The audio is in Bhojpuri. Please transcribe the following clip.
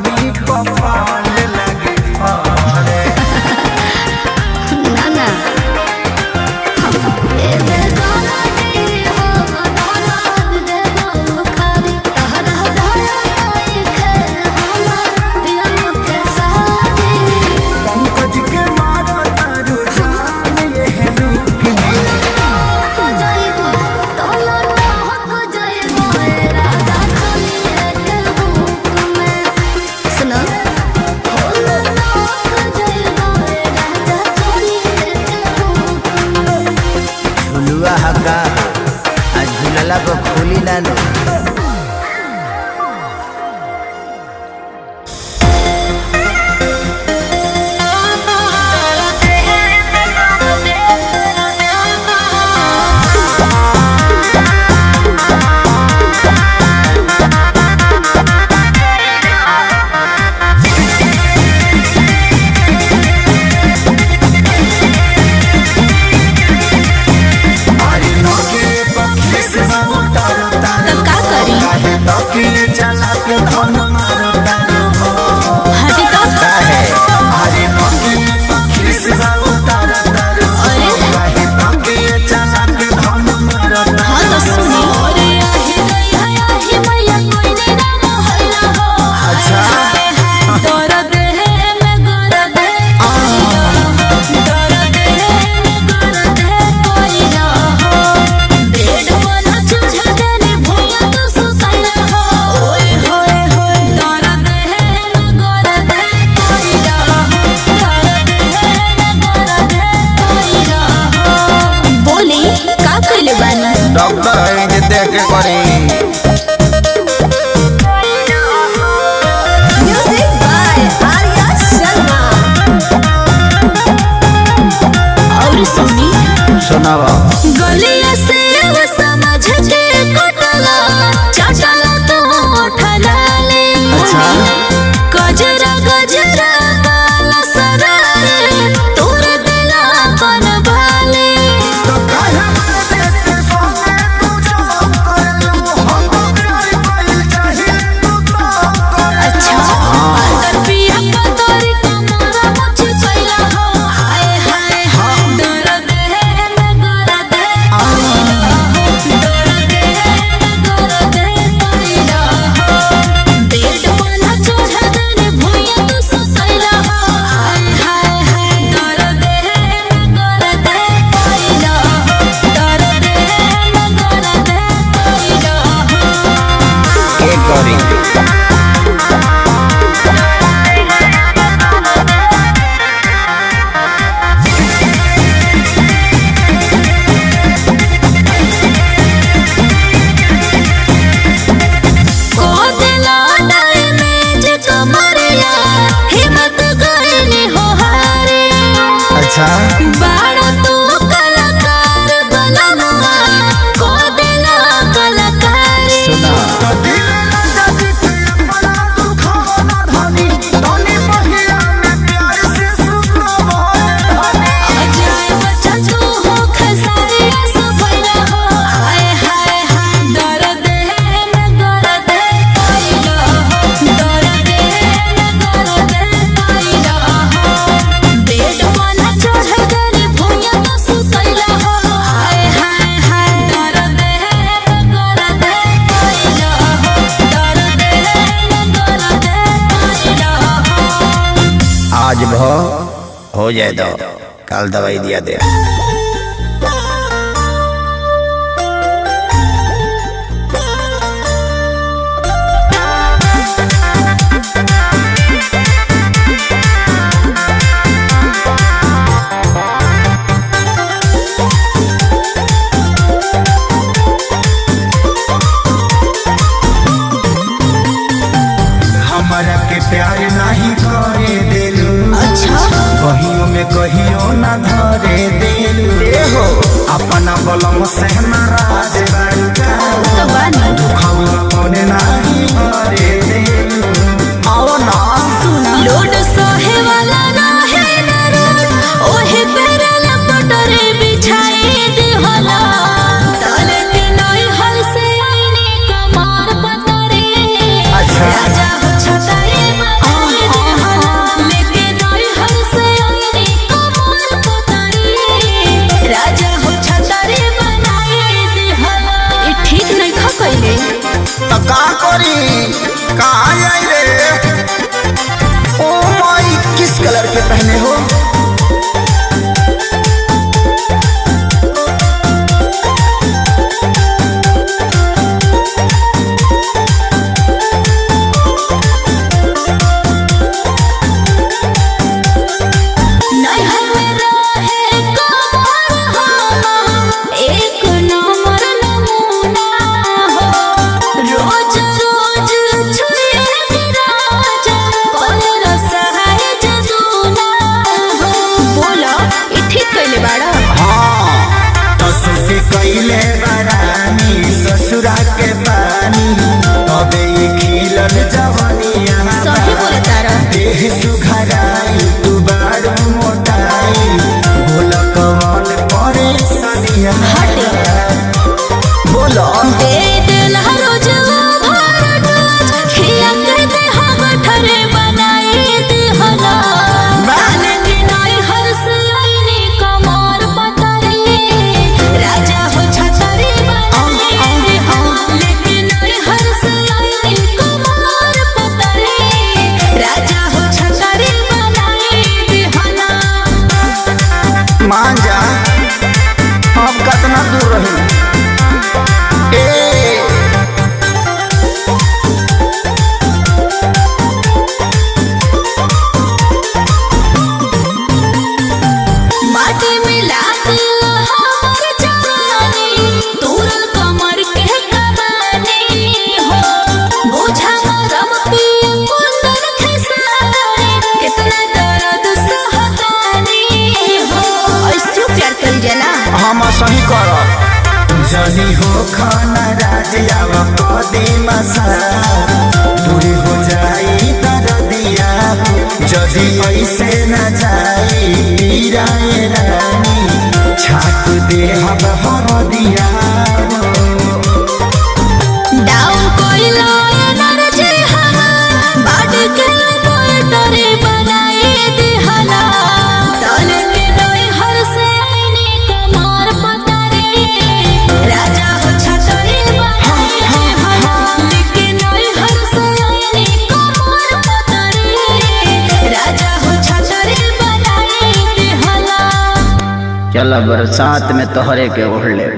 ओढ़नी पपाल लगे अरे ना ना पंकज के मारो तारू जान ये है लुकनी सुनो झुलुआ हका आज झुलला पर खोली ना नो अरे नौके पक्षी से उतारो तारो तब का करी काहे नौके चला के धन मारो तारो हटी तो है अरे नौके पक्षी से उतारो तारो अरे काहे नौके चला के धन मारो तारो हाँ तो सुनी अच्छा बोली का कइले बानी डॉक्टर है जे देख के करी म्यूजिक बाय आर्या शर्मा और सुनी सुनावा गलिया से वो समझ के कटला चाटला तो उठला ले अच्छा। गजरा गजरा वाला सरारे तोर दिला कन भाले तो काहे मर देते सोने तू जो कर लूं हम तो प्यार कोई चाहिए तू तो कर अच्छा अगर पिया पतोरी कमरा मुझ कैला हो हाय हाय दर्द है दर्द कैला हो बेड बना चढ़ा दे भुइया तू ससैला हो हाय हाय दर्द है कैला हो दर्द है कैला हो के करी कोदला डैमेज कमरिया हिम्मत गइनी हो हारे अच्छा बाड़ा तू कलाकार बनवा कोदला कलाकारी सुना तो दिल राजा जी के अपना दुखावा ना धनी धनी महिला में प्यार से सुनो धनी अजाए बच्चा तू हो खसारिया सफैला हो हाय हाय दर्द है दर्द कैला हो दर्द है कैला हो बेड बना चढ़ा दे भुइया तो सुतैला हो हाय हाय दर्द है कैला हो दर्द है कैला हो आज भो हो जाए दो कल दवाई दिया दे हमरा के प्यार नहीं करे दिलू अच्छा कहियो में कहियो ना धरे दिलू हो अपना बलम से नाराज बड़का तो बानी दुखावा कोने नहीं भरे दिलू आओ ना लोड सहे वाला ना है ना रोड ओहे तेरे लपटरे बिछाई दे होला ताले के नई हल से आईने कमार पतरे अच्छा। राजा हो छताए सही करो जनी हो खाना राजियाव कदीमा सा दूरी हो जाई दर्दिया जदी ऐसे न जाई पीराए रानी छाप दे हम हरदिया डाउन कोइलो एनर्जी हमार बाडी के मोटरे बनाए दिहला तल के नई हर से आईने कमार पतारे राजा हो छतरी बनाए दिहला के नई हर से आईने कमार पतारे राजा हो छतरी बनाए दिहला चल बरसात में तोहरे के ओढ़ ले